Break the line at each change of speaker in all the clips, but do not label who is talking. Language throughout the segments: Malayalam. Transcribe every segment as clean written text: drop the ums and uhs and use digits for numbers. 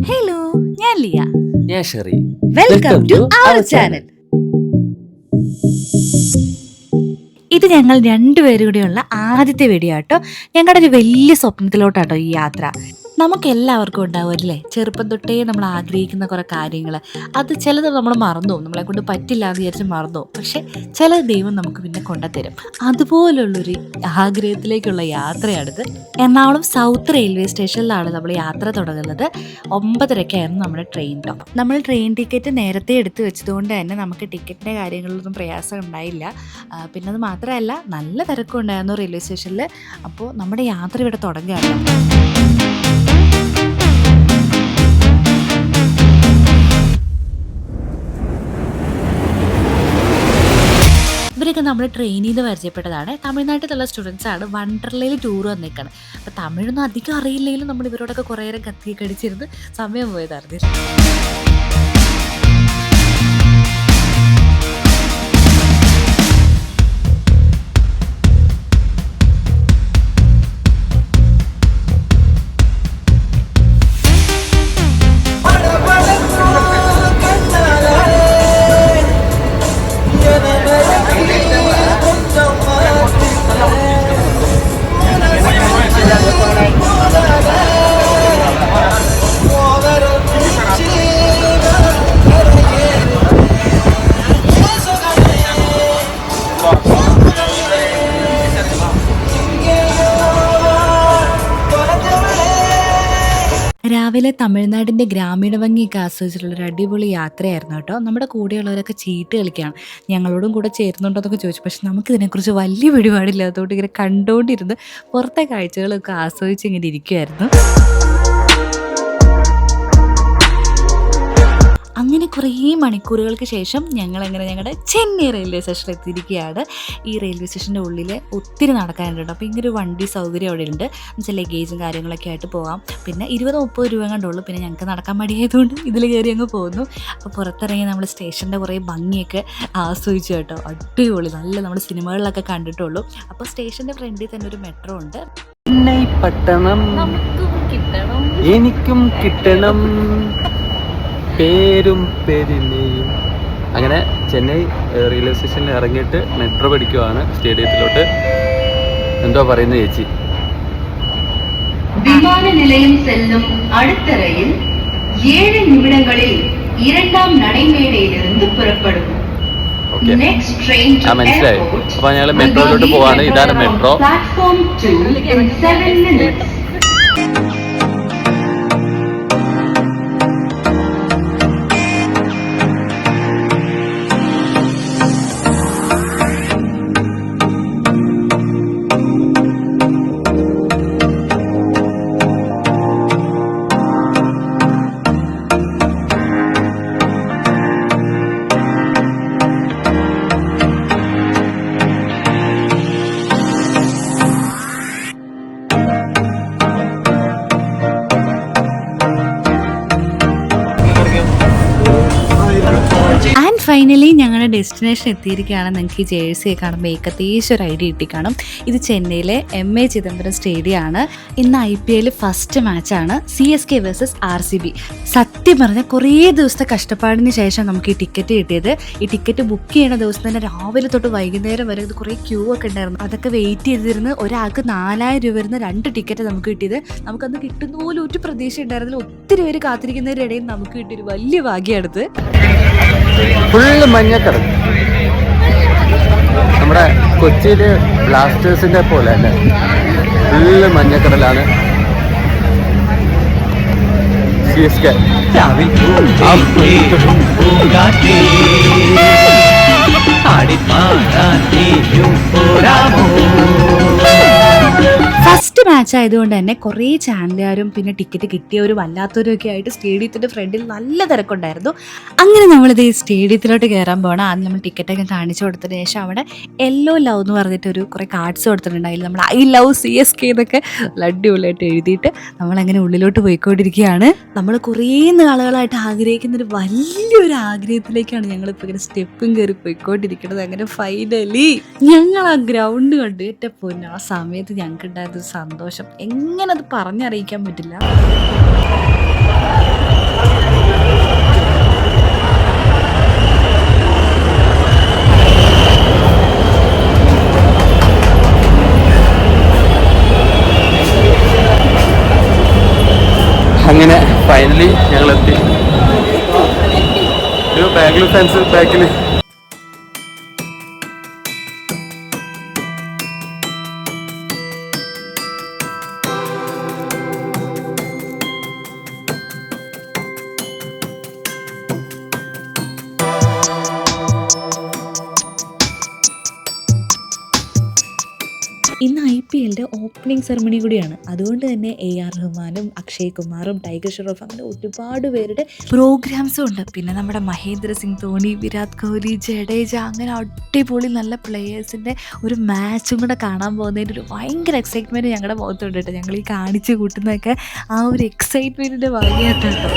ഹലോ, ഞാൻ ലിയ.
ഞാൻ Sherry.
Welcome to our channel. ഇത് ഞങ്ങൾ രണ്ടുപേരും കൂടിയുള്ള ആദ്യത്തെ വീഡിയോ ആട്ടോ. ഞങ്ങളുടെ ഒരു വലിയ സ്വപ്നത്തിലോട്ടാട്ടോ ഈ യാത്ര. നമുക്ക് എല്ലാവർക്കും ഉണ്ടാവുമല്ലേ, ചെറുപ്പം തൊട്ടേ നമ്മൾ ആഗ്രഹിക്കുന്ന കുറേ കാര്യങ്ങൾ. അത് ചിലത് നമ്മൾ മറന്നു പോകും, നമ്മളെ കൊണ്ട് പറ്റില്ല എന്ന് വിചാരിച്ച് മറന്നു പോകും. പക്ഷെ ചില ദൈവം നമുക്ക് പിന്നെ കൊണ്ടുതരും. അതുപോലുള്ളൊരു ആഗ്രഹത്തിലേക്കുള്ള യാത്രയാണിത്. എറണാകുളം സൗത്ത് റെയിൽവേ സ്റ്റേഷനിലാണ് നമ്മൾ യാത്ര തുടങ്ങുന്നത്. 9:30 നമ്മുടെ ട്രെയിൻ ടോ. നമ്മൾ ട്രെയിൻ ടിക്കറ്റ് നേരത്തെ എടുത്ത് വെച്ചതുകൊണ്ട് തന്നെ നമുക്ക് ടിക്കറ്റിൻ്റെ കാര്യങ്ങളിലൊന്നും പ്രയാസം ഉണ്ടായില്ല. പിന്നെ അത് മാത്രമല്ല, നല്ല തിരക്കും ഉണ്ടായിരുന്നു റെയിൽവേ സ്റ്റേഷനിൽ. അപ്പോൾ നമ്മുടെ യാത്ര ഇവിടെ തുടങ്ങുകയാണ്. ഇവരൊക്കെ നമ്മൾ ട്രെയിനിൽ നിന്ന് പരിചയപ്പെട്ടതാണ്. തമിഴ്നാട്ടിലുള്ള സ്റ്റുഡൻസാണ്. വണ്ടർലയിൽ ടൂർ വന്നേക്കാണ്. അപ്പോൾ തമിഴൊന്നും അധികം അറിയില്ലെങ്കിലും നമ്മൾ ഇവരോടൊക്കെ കുറേ നേരം കത്തിയൊക്കെ അടിച്ചിരുന്ന് സമയം പോയതായിരുന്നു. രാവിലെ തമിഴ്നാടിൻ്റെ ഗ്രാമീണ ഭംഗിയൊക്കെ ആസ്വദിച്ചിട്ടുള്ളൊരു അടിപൊളി യാത്രയായിരുന്നു കേട്ടോ. നമ്മുടെ കൂടെയുള്ളവരൊക്കെ ചീട്ട് കളിക്കുകയാണ്. ഞങ്ങളോടും കൂടെ ചേരുന്നുണ്ടോ എന്നൊക്കെ ചോദിച്ചു. പക്ഷെ നമുക്കിതിനെക്കുറിച്ച് വലിയ പിടിപാടില്ലാത്തതുകൊണ്ട് ഇങ്ങനെ കണ്ടുകൊണ്ടിരുന്ന് പുറത്തെ കാഴ്ചകളൊക്കെ ആസ്വദിച്ച് ഇങ്ങനെ ഇരിക്കുമായിരുന്നു. അങ്ങനെ കുറേ മണിക്കൂറുകൾക്ക് ശേഷം ഞങ്ങളങ്ങനെ ഞങ്ങളുടെ ചെന്നൈ റെയിൽവേ സ്റ്റേഷനിൽ എത്തിയിരിക്കുകയാണ്. ഈ റെയിൽവേ സ്റ്റേഷൻ്റെ ഉള്ളിൽ ഒത്തിരി നടക്കാനുണ്ട്. അപ്പോൾ ഇങ്ങനെ ഒരു വണ്ടി സൗകര്യം അവിടെ ഉണ്ട്. എന്നുവെച്ചാൽ ലഗേജും കാര്യങ്ങളൊക്കെ ആയിട്ട് പോകാം. പിന്നെ 20-30 രൂപ കണ്ടുള്ളൂ. പിന്നെ ഞങ്ങൾക്ക് നടക്കാൻ മടിയായതുകൊണ്ട് ഇതിൽ കയറി അങ്ങ് പോകുന്നു. അപ്പോൾ പുറത്തിറങ്ങി നമ്മൾ സ്റ്റേഷൻ്റെ കുറേ ഭംഗിയൊക്കെ ആസ്വദിച്ചു കേട്ടോ. അടിപൊളി, നല്ല നമ്മൾ സിനിമകളിലൊക്കെ കണ്ടിട്ടുള്ളൂ. അപ്പോൾ സ്റ്റേഷൻ്റെ ഫ്രണ്ടിൽ തന്നെ ഒരു മെട്രോ ഉണ്ട്.
ചെന്നൈ പട്ടണം എനിക്കും കിട്ടണം, പേരും പെരുമയും. അങ്ങനെ ചെന്നൈ റെയിൽവേ സ്റ്റേഷനിൽ ഇറങ്ങിയിട്ട് മെട്രോ പിടിക്കുവാണ് സ്റ്റേഡിയത്തിലോട്ട്. എന്തോ പറയുന്നത് ചേച്ചി?
விமான நிலையம் செல்லும் அடுத்த ரயில் 7 நிமிடங்களில் 2ஆம் நடைமேடையிலிருந்து புறப்படும். Next train to
മനസ്സിലായി.
airport.
അപ്പൊ ഞങ്ങൾ മെട്രോയിലോട്ട് പോവാണ്. ഇതാണ് metro.
Platform 2 in 7 minutes.
Finally ഞങ്ങളുടെ ഡെസ്റ്റിനേഷൻ എത്തിയിരിക്കുകയാണ്. നിങ്ങൾക്ക് ഈ ജേഴ്സിയെ കാണുമ്പോൾ ഏകദേശം ഒരു ഐഡിയ കിട്ടിക്കാണും. ഇത് ചെന്നൈയിലെ MA ചിദംബരം സ്റ്റേഡിയമാണ്. ഇന്ന് IPL ഫസ്റ്റ് മാച്ചാണ്, CSK വേഴ്സസ് RCB. സത്യം പറഞ്ഞാൽ കുറേ ദിവസത്തെ കഷ്ടപ്പാടിന് ശേഷം നമുക്ക് ഈ ടിക്കറ്റ് കിട്ടിയത്. ഈ ടിക്കറ്റ് ബുക്ക് ചെയ്യുന്ന ദിവസം തന്നെ രാവിലെ തൊട്ട് വൈകുന്നേരം വരെ ഇത് കുറേ ക്യൂ ഒക്കെ ഉണ്ടായിരുന്നു. അതൊക്കെ വെയിറ്റ് ചെയ്തിരുന്ന് ഒരാൾക്ക് 4000 രൂപ വരുന്ന 2 ടിക്കറ്റ് നമുക്ക് കിട്ടിയത്. നമുക്കന്ന് കിട്ടുന്ന പോലും ഒരു പ്രതീക്ഷ ഉണ്ടായിരുന്നില്ല. ഒത്തിരി പേര് കാത്തിരിക്കുന്നവരിടയിൽ നമുക്ക് കിട്ടിയൊരു വലിയ ഭാഗ്യമാണിത്.
ഫുള്ള് മഞ്ഞക്കടൽ. നമ്മുടെ കൊച്ചിയില് ബ്ലാസ്റ്റേഴ്സിന്റെ പോലെ അല്ലേ, ഫുള്ള് മഞ്ഞക്കടലാണ്. CSK
ഫസ്റ്റ് മാച്ച് ആയതുകൊണ്ട് തന്നെ കുറേ ചാനലുകാരും പിന്നെ ടിക്കറ്റ് കിട്ടിയവരും വല്ലാത്തവരും ഒക്കെ ആയിട്ട് സ്റ്റേഡിയത്തിൻ്റെ ഫ്രണ്ടിൽ നല്ല തിരക്കുണ്ടായിരുന്നു. അങ്ങനെ നമ്മളിത് ഈ സ്റ്റേഡിയത്തിലോട്ട് കയറാൻ പോകണം. ആദ്യം നമ്മൾ ടിക്കറ്റൊക്കെ കാണിച്ചു കൊടുത്തതിന് ശേഷം അവിടെ യെല്ലോ ലവ് എന്ന് പറഞ്ഞിട്ട് ഒരു കുറേ കാർഡ്സ് കൊടുത്തിട്ടുണ്ട്. അതിൽ നമ്മൾ I love CSK എന്നൊക്കെ അടിപൊളിയായിട്ട് എഴുതിയിട്ട് നമ്മളങ്ങനെ ഉള്ളിലോട്ട് പോയിക്കൊണ്ടിരിക്കുകയാണ്. നമ്മൾ കുറേ നാളുകളായിട്ട് ആഗ്രഹിക്കുന്നൊരു വലിയൊരു ആഗ്രഹത്തിലേക്കാണ് ഞങ്ങളിപ്പോൾ ഇങ്ങനെ സ്റ്റെപ്പും കയറി പോയിക്കൊണ്ടിരിക്കുന്നത്. അങ്ങനെ ഫൈനലി ഞങ്ങൾ ആ ഗ്രൗണ്ട് കണ്ടു. ഏറ്റവും ആ സമയത്ത് ഞങ്ങൾക്ക് ഉണ്ടായത് സന്തോഷം എങ്ങനെ അത് പറഞ്ഞറിയിക്കാൻ പറ്റില്ല.
അങ്ങനെ ഫൈനലി ഞങ്ങളെത്തി. ഒരു ബാംഗ്ലൂർ ഫാൻസ് ബാക്കിൽ.
ഇന്ന് IPLന്റെ ഓപ്പണിംഗ് സെറമണി കൂടിയാണ്. അതുകൊണ്ട് തന്നെ AR റഹ്മാനും അക്ഷയ് കുമാറും ടൈഗർ ഷ്രോഫ് അങ്ങനെ ഒരുപാട് പേരുടെ പ്രോഗ്രാംസും ഉണ്ട്. പിന്നെ നമ്മുടെ മഹേന്ദ്ര സിംഗ് ധോണി, വിരാട് കോഹ്ലി, ജഡേജ അങ്ങനെ അടിപൊളി നല്ല പ്ലെയേഴ്സിൻ്റെ ഒരു മാച്ചും കൂടെ കാണാൻ പോകുന്നതിൻ്റെ ഒരു ഭയങ്കര എക്സൈറ്റ്മെൻറ്റ് ഞങ്ങളുടെ മുഖത്തുണ്ട് കേട്ടോ. ഞങ്ങൾ ഈ കാണിച്ച് കൂട്ടുന്നതൊക്കെ ആ ഒരു എക്സൈറ്റ്മെൻറ്റിൻ്റെ ഭാഗമായിട്ടാണ് കേട്ടോ.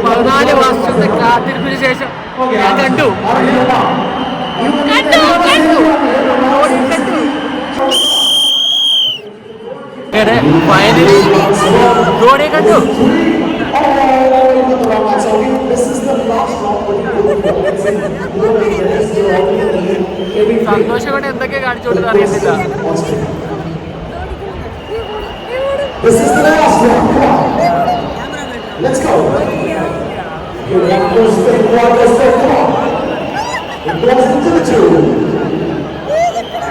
പതിനാല് വർഷത്തെ കാത്തിരിപ്പിന് ശേഷം ഞാൻ കണ്ടു. ഫൈനലി ധോണിയെ കണ്ടു. സന്തോഷം കൊണ്ട് എന്തൊക്കെ കാണിച്ചോണ്ടെന്ന് അറിയത്തില്ല.
This is the last one. Come on. Let's go. Here goes the one. Come on. It goes into the two.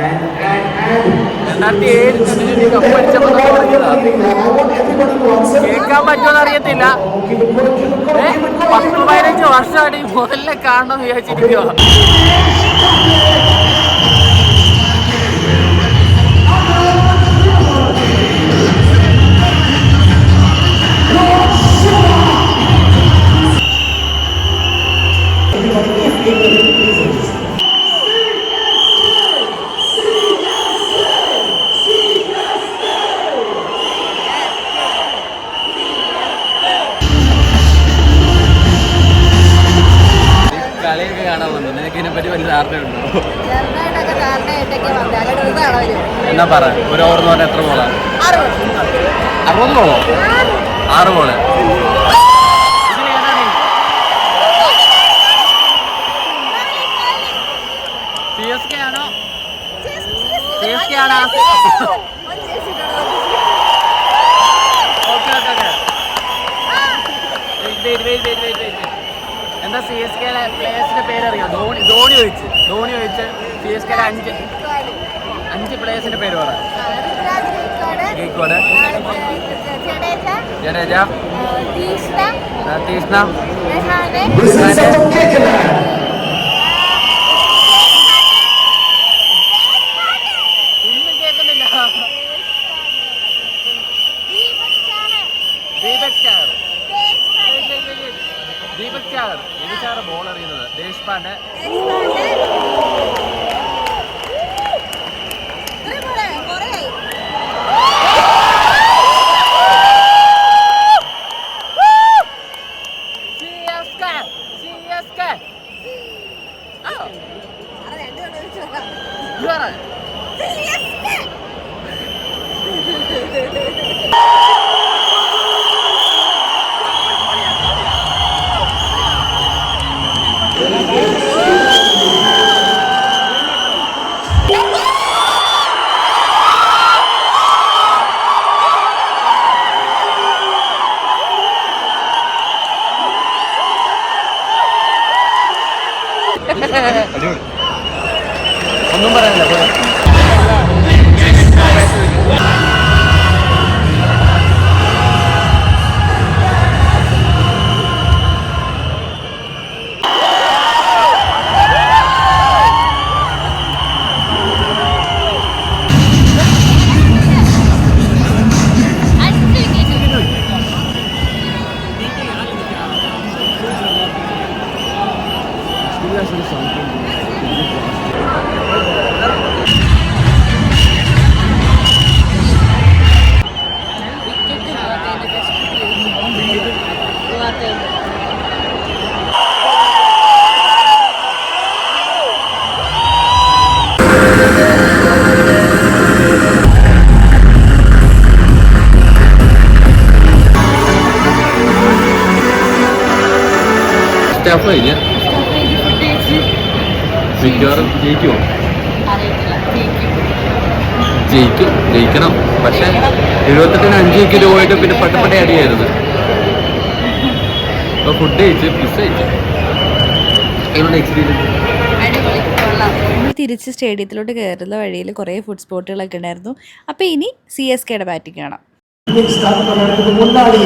And.
കേൾക്കാൻ പറ്റുമെന്ന് അറിയത്തില്ല. 10-15 വർഷമായിട്ട് ഈ മുതലിനെ കാണണം എന്ന് വിചാരിച്ചിരിക്കുക. കണക്കിനെ പറ്റി വലിയ ധാരണയുണ്ടോ? എന്നാ പറ, ഒരു ഓവർ എന്ന് പറഞ്ഞാൽ എത്ര ബോളാണ്? 60 ബോളോ? 6 ബോള്. CSK ആണോ? CSK ആണോ? എന്താ CSK പ്ലേയേഴ്സിന്റെ പേരറിയോ? ധോണി ചോദിച്ച് CSK 5 പ്ലേയേഴ്സിന്റെ പേര് പറ. Gaikwad, Jadeja, തീഷ്ണ,
This is South Africa.
ഒന്നും കേൾക്കുന്നില്ല. ദീപക് ചാർ ബോൾ എറിയുന്നത്. ദേശ്പാണ്ഡെ, ഒന്നും പറയാനില്ല. സ്റ്റാഫ് കഴിഞ്ഞ മിക്കവാറും ജയിക്കണം. പക്ഷെ 78-ന് 5 വിക്കറ്റ് പോയിട്ട് പിന്നെ പട്ടപ്പട്ട അടിയായിരുന്നു. അപ്പൊ ഫുഡ് കഴിച്ച് പിസ്സ കഴിച്ചു. എവിടെ എക്സ്പീരിയൻസ്?
നമ്മൾ തിരിച്ച് സ്റ്റേഡിയത്തിലോട്ട് കയറുന്ന വഴിയിൽ കുറേ ഫുഡ് സ്പോട്ടുകളൊക്കെ ഉണ്ടായിരുന്നു. അപ്പോൾ ഇനി CSKയുടെ ബാറ്റിംഗ് കാണാം.
മുന്നാടി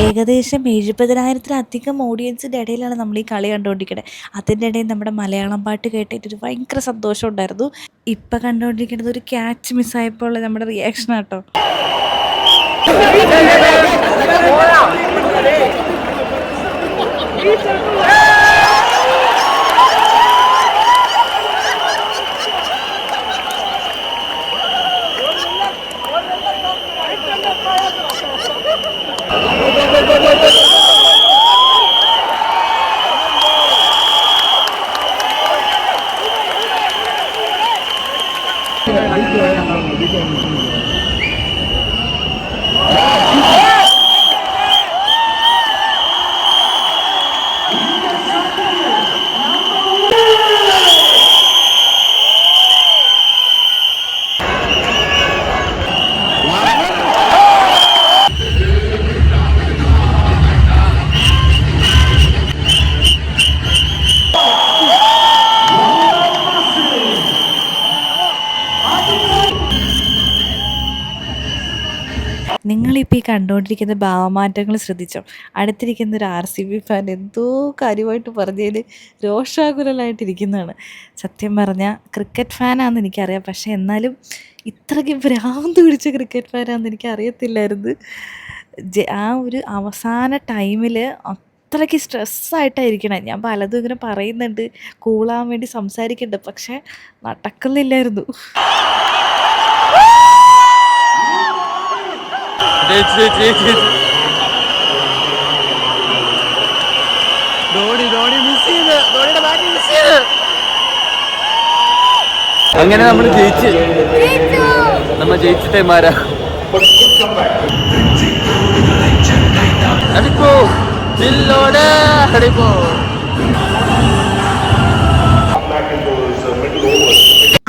ഏകദേശം 70,000-ലധികം ഓഡിയൻസിൻ്റെ ഇടയിലാണ് നമ്മൾ ഈ കളി കണ്ടുകൊണ്ടിരിക്കുന്നത്. അതിൻ്റെ ഇടയിൽ നമ്മുടെ മലയാളം പാട്ട് കേട്ടിട്ടൊരു ഭയങ്കര സന്തോഷം ഉണ്ടായിരുന്നു. ഇപ്പം കണ്ടുകൊണ്ടിരിക്കുന്നത് ഒരു ക്യാച്ച് മിസ്സായപ്പോൾ നമ്മുടെ റിയാക്ഷൻ ആട്ടോ. കണ്ടുകൊണ്ടിരിക്കുന്ന ഭാവമാറ്റങ്ങൾ ശ്രദ്ധിച്ചോ? അടുത്തിരിക്കുന്ന ഒരു RCB ഫാൻ എന്തോ കാര്യമായിട്ട് പറഞ്ഞതിൽ രോഷാകുലനായിട്ടിരിക്കുന്നതാണ്. സത്യം പറഞ്ഞാൽ ക്രിക്കറ്റ് ഫാനാണെന്ന് എനിക്കറിയാം, പക്ഷേ എന്നാലും ഇത്രയ്ക്ക് ഭ്രാന്ത് പിടിച്ച ക്രിക്കറ്റ് ഫാനാണെന്ന് എനിക്കറിയത്തില്ലായിരുന്നു. ആ ഒരു അവസാന ടൈമിൽ അത്രയ്ക്ക് സ്ട്രെസ്സായിട്ടായിരിക്കണേ. ഞാൻ പലതും ഇങ്ങനെ പറയുന്നുണ്ട്, കൂളാൻ വേണ്ടി സംസാരിക്കുന്നുണ്ട്, പക്ഷേ നടക്കുന്നില്ലായിരുന്നു.
അങ്ങനെ നമ്മൾ ജയിച്ചിട്ടേമാരാ. അടിപ്പോ ജില്ലോടെ അടിപ്പോ.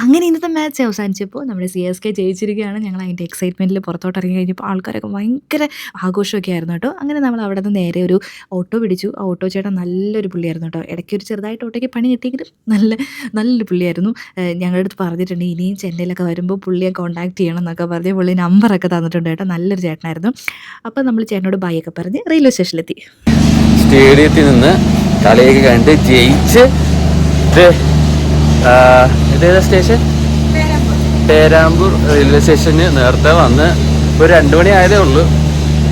അങ്ങനെ ഇന്നത്തെ മാച്ച് അവസാനിച്ചപ്പോൾ നമ്മുടെ CSK ജയിച്ചിരിക്കുകയാണ്. ഞങ്ങൾ അതിൻ്റെ എക്സൈറ്റ്മെൻറ്റിൽ പുറത്തോട്ട് ഇറങ്ങി കഴിഞ്ഞപ്പോൾ ആൾക്കാരൊക്കെ ഭയങ്കര ആഘോഷമൊക്കെ ആയിരുന്നു കേട്ടോ. അങ്ങനെ നമ്മൾ അവിടെ നിന്ന് നേരെ ഒരു ഓട്ടോ പിടിച്ചു. ആ ഓട്ടോ ചേട്ടൻ നല്ലൊരു പുള്ളിയായിരുന്നു കേട്ടോ. ഇടയ്ക്ക് ഒരു ചെറുതായിട്ട് ഓട്ടോയ്ക്ക് പണി കിട്ടിയെങ്കിലും നല്ലൊരു പുള്ളിയായിരുന്നു. ഞങ്ങളുടെ അടുത്ത് പറഞ്ഞിട്ടുണ്ട് ഇനിയും ചെന്നൈയിലൊക്കെ വരുമ്പോൾ പുള്ളിയെ കോൺടാക്ട് ചെയ്യണം എന്നൊക്കെ പറഞ്ഞ് പുള്ളി നമ്പറൊക്കെ തന്നിട്ടുണ്ട് കേട്ടോ. നല്ലൊരു ചേട്ടനായിരുന്നു. അപ്പോൾ നമ്മൾ ചേട്ടനോട് ബൈ ഒക്കെ പറഞ്ഞ് റെയിൽവേ സ്റ്റേഷനിലെത്തി.
സ്റ്റേഡിയത്തിൽ നിന്ന് കളിയൊക്കെ കണ്ട് ജയിച്ച് ഇതേതാ സ്റ്റേഷൻ? പേരാമ്പൂർ റെയിൽവേ സ്റ്റേഷന് നേരത്തെ വന്ന് ഒരു 2 മണി ആയതേ ഉള്ളൂ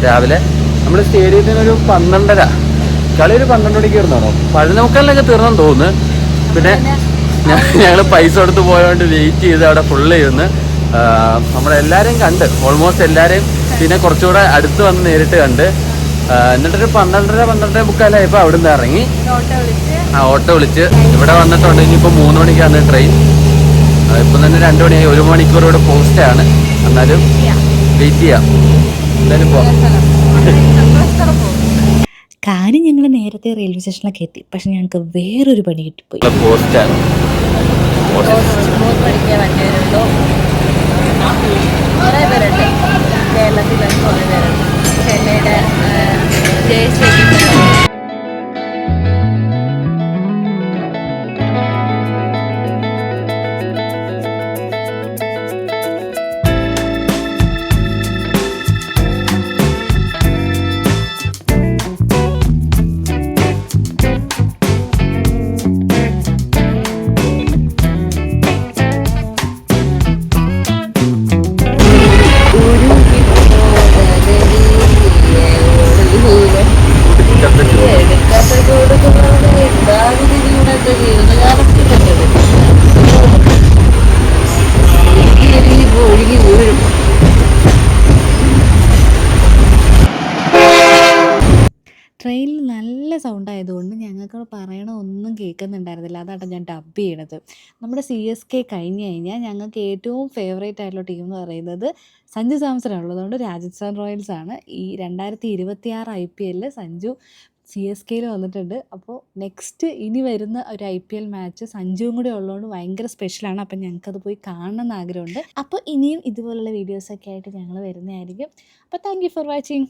രാവിലെ. നമ്മൾ സ്റ്റേഡിയത്തിൽ നിന്ന് ഒരു 12:30, കളി ഒരു 12 മണിക്ക് ഇരുന്നാണോ, 11:45 തീർന്നെന്ന് തോന്നുന്നു. പിന്നെ ഞങ്ങൾ പൈസ കൊടുത്ത് പോയതുകൊണ്ട് വെയിറ്റ് ചെയ്ത് അവിടെ ഫുള്ള് ഇരുന്ന് നമ്മളെല്ലാവരെയും കണ്ട്, ഓൾമോസ്റ്റ് എല്ലാവരെയും. പിന്നെ കുറച്ചുകൂടെ അടുത്ത് വന്ന് നേരിട്ട് കണ്ട് എന്നിട്ടൊരു 12:30-12:45 അവിടെ നിന്ന് ഇറങ്ങി ഓട്ടോ വിളിച്ച് ഇവിടെ വന്നിട്ടുണ്ട്. ഇനിയിപ്പോൾ 3 മണിക്കാണ് ട്രെയിൻ. ഇപ്പം തന്നെ 2 മണിയായി. 1 മണിക്കൂർ ഇവിടെ പോസ്റ്റാണ്. എന്നാലും വെയിറ്റ് ചെയ്യാം. എന്തായാലും പോവാം.
കാര്യം ഞങ്ങൾ നേരത്തെ റെയിൽവേ സ്റ്റേഷനിലൊക്കെ എത്തി, പക്ഷെ ഞങ്ങൾക്ക് വേറൊരു പണി കിട്ടിപ്പോയി.
പോസ്റ്റാണ്.
3 മണിക്ക് വണ്ടിയുള്ളൂ. കുറേ പേരുണ്ട് കേരളത്തിലൊക്കെ, കുറേ പേരുണ്ട്. ചെന്നൈയുടെ JSK
ട്രെയിനിൽ നല്ല സൗണ്ട് ആയതുകൊണ്ട് ഞങ്ങൾക്ക് പറയണ ഒന്നും കേൾക്കുന്നുണ്ടായിരുന്നില്ല. അതാണ് ഞാൻ ഡബ് ചെയ്യണത്. നമ്മുടെ CSK കഴിഞ്ഞ് കഴിഞ്ഞാൽ ഞങ്ങൾക്ക് ഏറ്റവും ഫേവറേറ്റ് ആയിട്ടുള്ള ടീം എന്ന് പറയുന്നത് സഞ്ജു സാംസൺ ഉള്ളതുകൊണ്ട് രാജസ്ഥാൻ റോയൽസ് ആണ്. ഈ 2026 IPL സഞ്ജു CSKയിൽ വന്നിട്ടുണ്ട്. അപ്പോൾ നെക്സ്റ്റ് ഇനി വരുന്ന ഒരു IPL മാച്ച് സഞ്ജുവും കൂടി ഉള്ളതുകൊണ്ട് ഭയങ്കര സ്പെഷ്യലാണ്. അപ്പം ഞങ്ങൾക്കത് പോയി കാണണമെന്ന് ആഗ്രഹമുണ്ട്. അപ്പോൾ ഇനിയും ഇതുപോലുള്ള വീഡിയോസൊക്കെ ആയിട്ട് ഞങ്ങൾ വരുന്നതായിരിക്കും. അപ്പോൾ താങ്ക് യു ഫോർ വാച്ചിങ്.